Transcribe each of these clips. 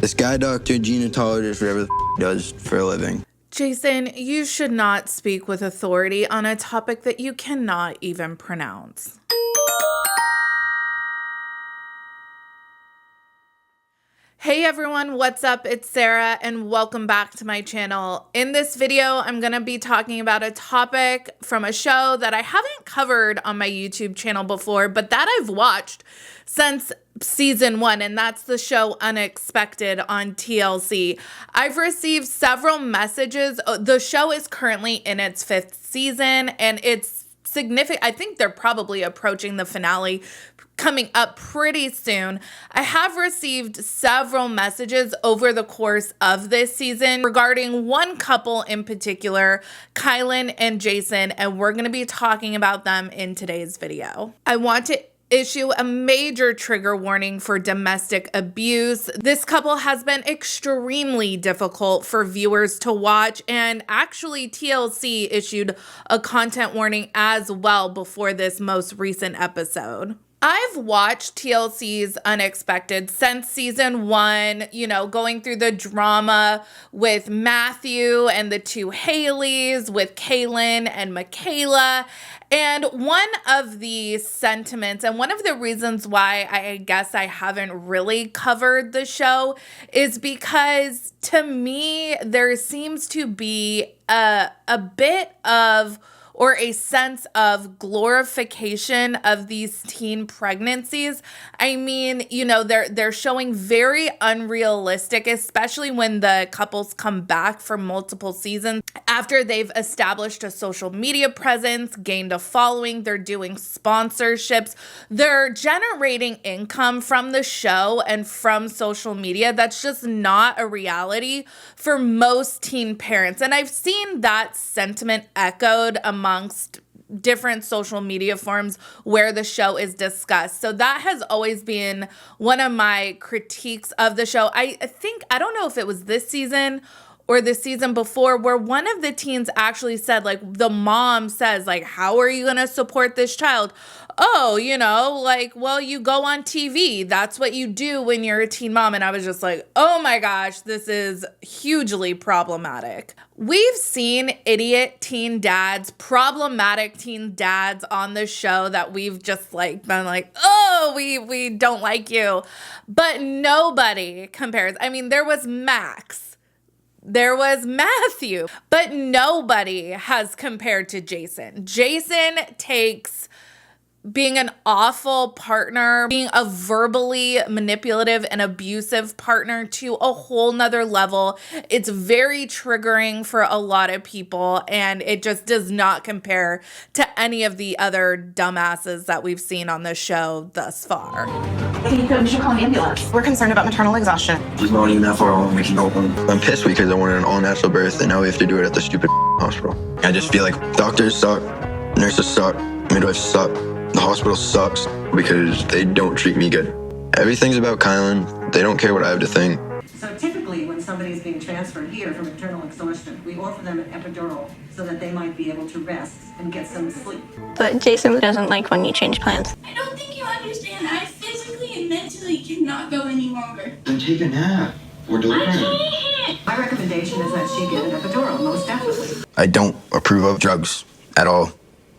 This guy doctor, gynecologist, whatever the does for a living. Jason, you should not speak with authority on a topic that you cannot even pronounce. Hey everyone, what's up? It's Sarah and welcome back to my channel. In this video, I'm gonna be talking about a topic from a show that I haven't covered on my YouTube channel before, but that I've watched since season 1, and that's the show Unexpected on TLC. I've received several messages. The show is currently in its 5th season and it's significant. I think they're probably approaching the finale coming up pretty soon. I have received several messages over the course of this season regarding one couple in particular, Kylen and Jason, and we're going to be talking about them in today's video. I want to issue a major trigger warning for domestic abuse. This couple has been extremely difficult for viewers to watch, and actually TLC issued a content warning as well before this most recent episode. I've watched TLC's Unexpected since season 1, you know, going through the drama with Matthew and the two Haleys, with Kylen and Michaela. And one of the sentiments and one of the reasons why I guess I haven't really covered the show is because to me, there seems to be a bit of or a sense of glorification of these teen pregnancies. I mean, you know, they're showing very unrealistic, especially when the couples come back for multiple seasons. After they've established a social media presence, gained a following, they're doing sponsorships, they're generating income from the show and from social media. That's just not a reality for most teen parents. And I've seen that sentiment echoed amongst different social media forums where the show is discussed. So that has always been one of my critiques of the show. I don't know if it was this season or the season before, where one of the teens actually said, like, the mom says, like, how are you going to support this child? Oh, you know, like, well, you go on TV. That's what you do when you're a teen mom. And I was just like, oh my gosh, this is hugely problematic. We've seen idiot teen dads, problematic teen dads on the show that we've just like been like, oh, we don't like you. But nobody compares. I mean, there was Max. There was Matthew, but nobody has compared to Jason. Jason takes being an awful partner, being a verbally manipulative and abusive partner to a whole nother level. It's very triggering for a lot of people, and it just does not compare to any of the other dumbasses that we've seen on the show thus far. We should call an ambulance. We're concerned about maternal exhaustion. She's not even that far along, we can open. I'm pissed because I wanted an all-natural birth, and now we have to do it at the stupid hospital. I just feel like doctors suck, nurses suck, midwives suck. The hospital sucks because they don't treat me good. Everything's about Kylen. They don't care what I have to think. So typically when somebody is being transferred here from maternal exhaustion, we offer them an epidural so that they might be able to rest and get some sleep. But Jason doesn't like when you change plans. I don't think you understand. I physically and mentally cannot go any longer. Then take a nap. We're delivering. My recommendation is that she get an epidural, most definitely. I don't approve of drugs at all.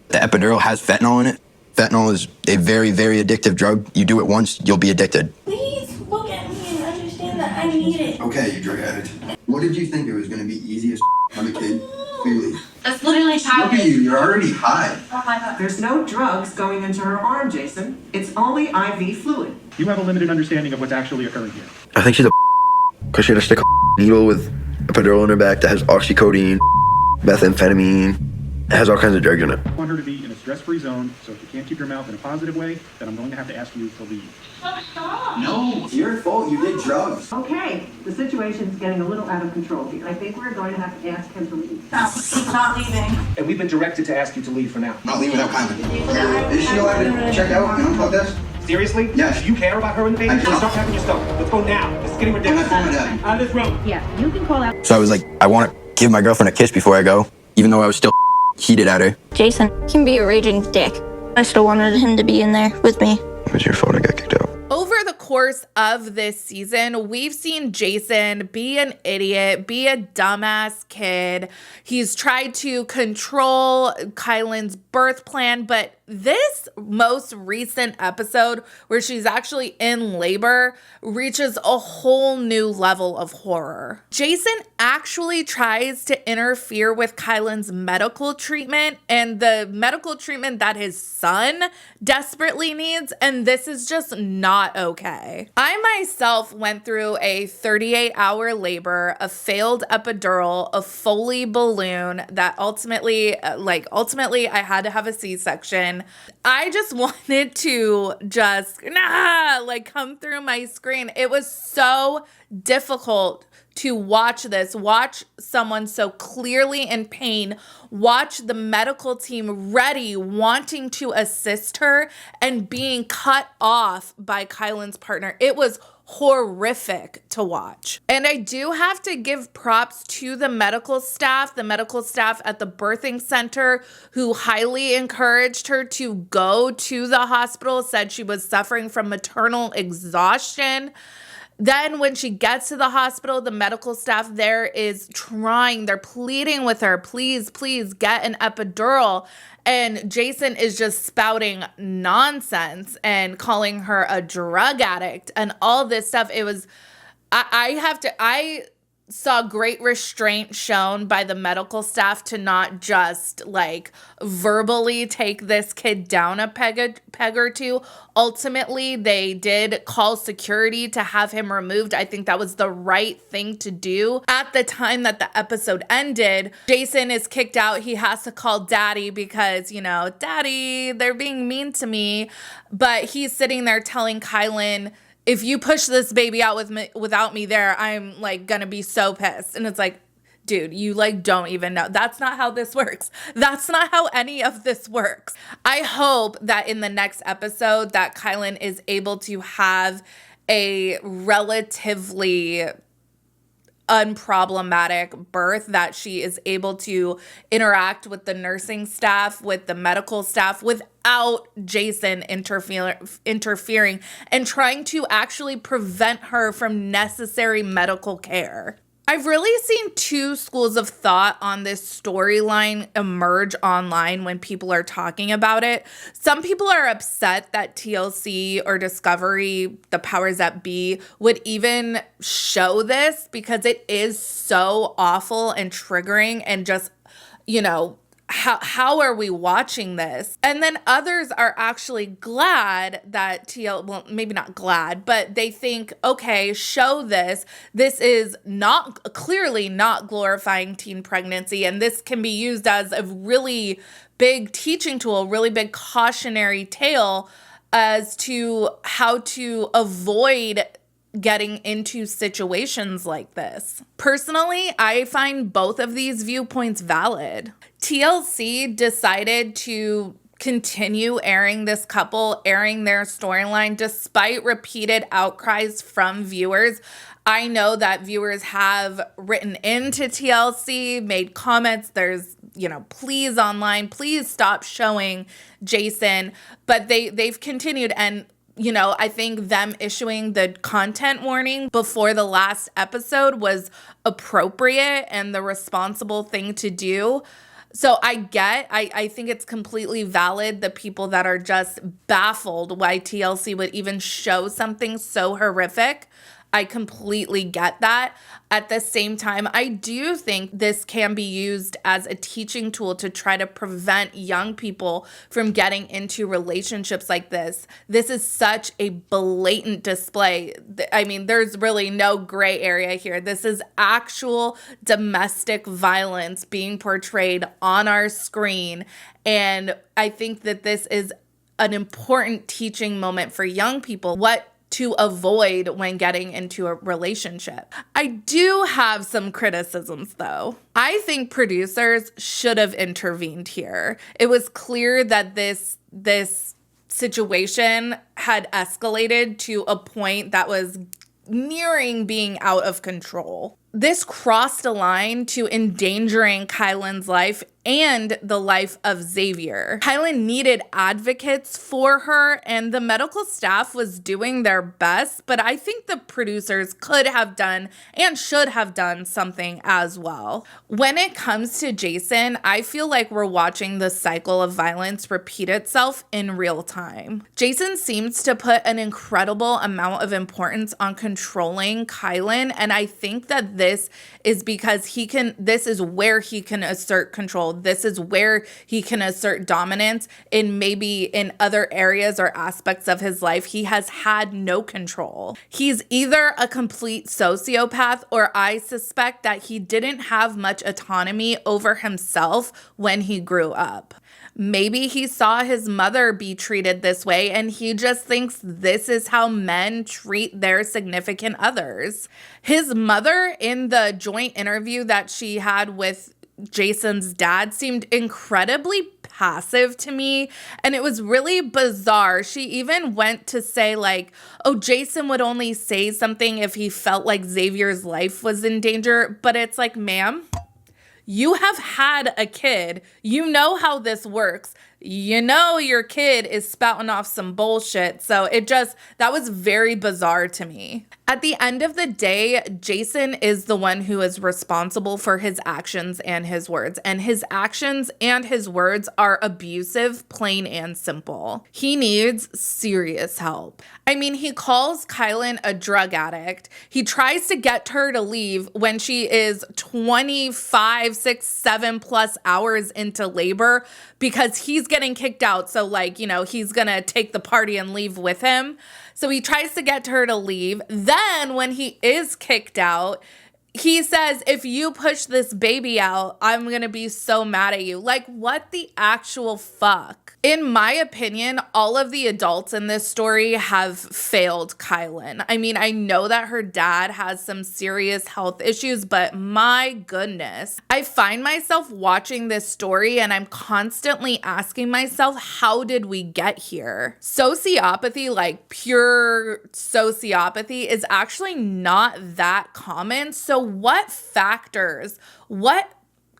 The epidural has fentanyl in it. Fentanyl is a very, very addictive drug. You do it once, you'll be addicted. Please look at me and understand that I need it. Okay, you drug addict. What did you think it was going to be easy as have a kid? Clearly. That's literally childish. Look at you, you're already high. Oh my God. There's no drugs going into her arm, Jason. It's only IV fluid. You have a limited understanding of what's actually occurring here. I think she's a because she had to stick a needle with a epidural in her back that has oxycodone, methamphetamine. It has all kinds of drugs in it. I want her to be in a stress-free zone, so if you can't keep your mouth in a positive way, then I'm going to have to ask you to leave. Stop. No, it's your fault. You did drugs. Okay, the situation's getting a little out of control here. I think we're going to have to ask him to leave. No, he's not leaving. And we've been directed to ask you to leave for now. Not leaving without Kylen. Is she allowed to check out and unplug this? Seriously? Yes. Do you care about her and the baby? I do. Stop having your stuff. Let's go now. This is getting ridiculous. Out of this room. Yeah, you can call out. So I was like, I want to give my girlfriend a kiss before I go, even though I was still heated at her. Jason can be a raging dick. I still wanted him to be in there with me. It was your fault I got kicked out. Over the course of this season, we've seen Jason be an idiot, be a dumbass kid. He's tried to control Kylen's birth plan, but this most recent episode where she's actually in labor reaches a whole new level of horror. Jason actually tries to interfere with Kylen's medical treatment and the medical treatment that his son desperately needs, and this is just not okay. I myself went through a 38-hour labor, a failed epidural, a Foley balloon that ultimately I had to have a C-section. I just wanted to come through my screen. It was so difficult to watch someone so clearly in pain, watch the medical team ready, wanting to assist her, and being cut off by Kylen's partner. It was horrific to watch. And I do have to give props to the medical staff at the birthing center who highly encouraged her to go to the hospital, said she was suffering from maternal exhaustion. Then when she gets to the hospital, the medical staff there is they're pleading with her, please get an epidural. And Jason is just spouting nonsense and calling her a drug addict and all this stuff. It was, I saw great restraint shown by the medical staff to not just verbally take this kid down a peg or two. Ultimately, they did call security to have him removed. I think that was the right thing to do. At the time that the episode ended, Jason is kicked out. He has to call daddy because, daddy, they're being mean to me. But he's sitting there telling Kylen, if you push this baby out without me there, I'm gonna be so pissed. And it's dude, you don't even know. That's not how this works. That's not how any of this works. I hope that in the next episode that Kylen is able to have a relatively unproblematic birth, that she is able to interact with the nursing staff, with the medical staff, without Jason interfering and trying to actually prevent her from necessary medical care. I've really seen two schools of thought on this storyline emerge online when people are talking about it. Some people are upset that TLC or Discovery, the powers that be, would even show this because it is so awful and triggering and just, how are we watching this? And then others are actually glad that maybe not glad, but they think, okay, show this. This is clearly not glorifying teen pregnancy, and this can be used as a really big teaching tool, really big cautionary tale as to how to avoid getting into situations like this. Personally, I find both of these viewpoints valid. TLC decided to continue airing their storyline despite repeated outcries from viewers. I know that viewers have written into TLC, made comments. There's, please online, please stop showing Jason. But they've continued, and I think them issuing the content warning before the last episode was appropriate and the responsible thing to do. So I think it's completely valid, the people that are just baffled why TLC would even show something so horrific. I completely get that. At the same time, I do think this can be used as a teaching tool to try to prevent young people from getting into relationships like this. This is such a blatant display. I mean, there's really no gray area here. This is actual domestic violence being portrayed on our screen. And I think that this is an important teaching moment for young people. What to avoid when getting into a relationship. I do have some criticisms though. I think producers should have intervened here. It was clear that this situation had escalated to a point that was nearing being out of control. This crossed a line to endangering Kylen's life and the life of Xavier. Kylen needed advocates for her, and the medical staff was doing their best, but I think the producers could have done and should have done something as well. When it comes to Jason, I feel like we're watching the cycle of violence repeat itself in real time. Jason seems to put an incredible amount of importance on controlling Kylen, and I think that this is because this is where he can assert control. This is where he can assert dominance. In maybe in other areas or aspects of his life, he has had no control. He's either a complete sociopath, or I suspect that he didn't have much autonomy over himself when he grew up. Maybe he saw his mother be treated this way and he just thinks this is how men treat their significant others. His mother, in the joint interview that she had with Jason's dad, seemed incredibly passive to me, and it was really bizarre. She even went to say like, oh, Jason would only say something if he felt like Xavier's life was in danger, but it's like, ma'am, you have had a kid. You know how this works. You know your kid is spouting off some bullshit. So that was very bizarre to me. At the end of the day, Jason is the one who is responsible for his actions and his words. And his actions and his words are abusive, plain and simple. He needs serious help. I mean, he calls Kylen a drug addict. He tries to get her to leave when she is 25, 6, 7 plus hours into labor because he's getting kicked out. So like, he's gonna take the party and leave with him. So he tries to get her to leave. Then when he is kicked out, he says, if you push this baby out, I'm going to be so mad at you. Like, what the actual fuck? In my opinion, all of the adults in this story have failed Kylen. I mean, I know that her dad has some serious health issues, but my goodness. I find myself watching this story and I'm constantly asking myself, how did we get here? Sociopathy, like pure sociopathy, is actually not that common. So what factors, what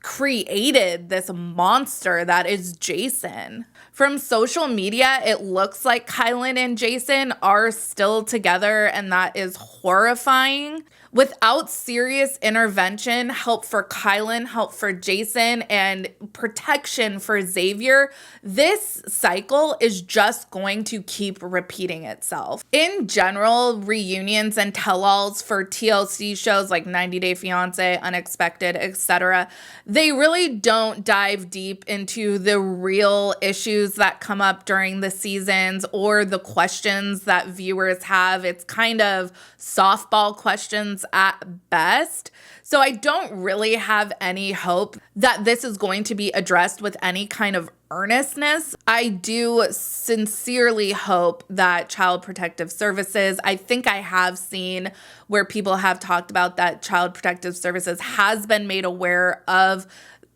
created this monster that is Jason? From social media, it looks like Kylen and Jason are still together, and that is horrifying. Without serious intervention, help for Kylen, help for Jason, and protection for Xavier, this cycle is just going to keep repeating itself. In general, reunions and tell-alls for TLC shows like 90 Day Fiancé, Unexpected, etc., they really don't dive deep into the real issues that come up during the seasons or the questions that viewers have. It's kind of softball questions at best. So I don't really have any hope that this is going to be addressed with any kind of earnestness. I do sincerely hope that Child Protective Services, I think I have seen where people have talked about that Child Protective Services has been made aware of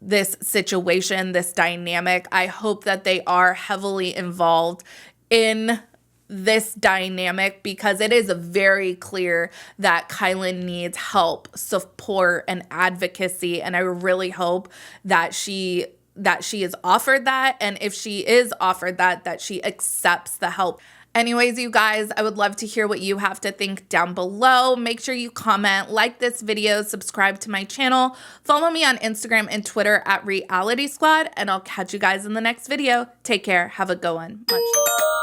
this situation, this dynamic. I hope that they are heavily involved in this dynamic because it is very clear that Kylen needs help, support, and advocacy. And I really hope that she is offered that. And if she is offered that she accepts the help. Anyways, you guys, I would love to hear what you have to think down below. Make sure you comment, like this video, subscribe to my channel, follow me on Instagram and Twitter at Reality Squad, and I'll catch you guys in the next video. Take care. Have a good one. Much love.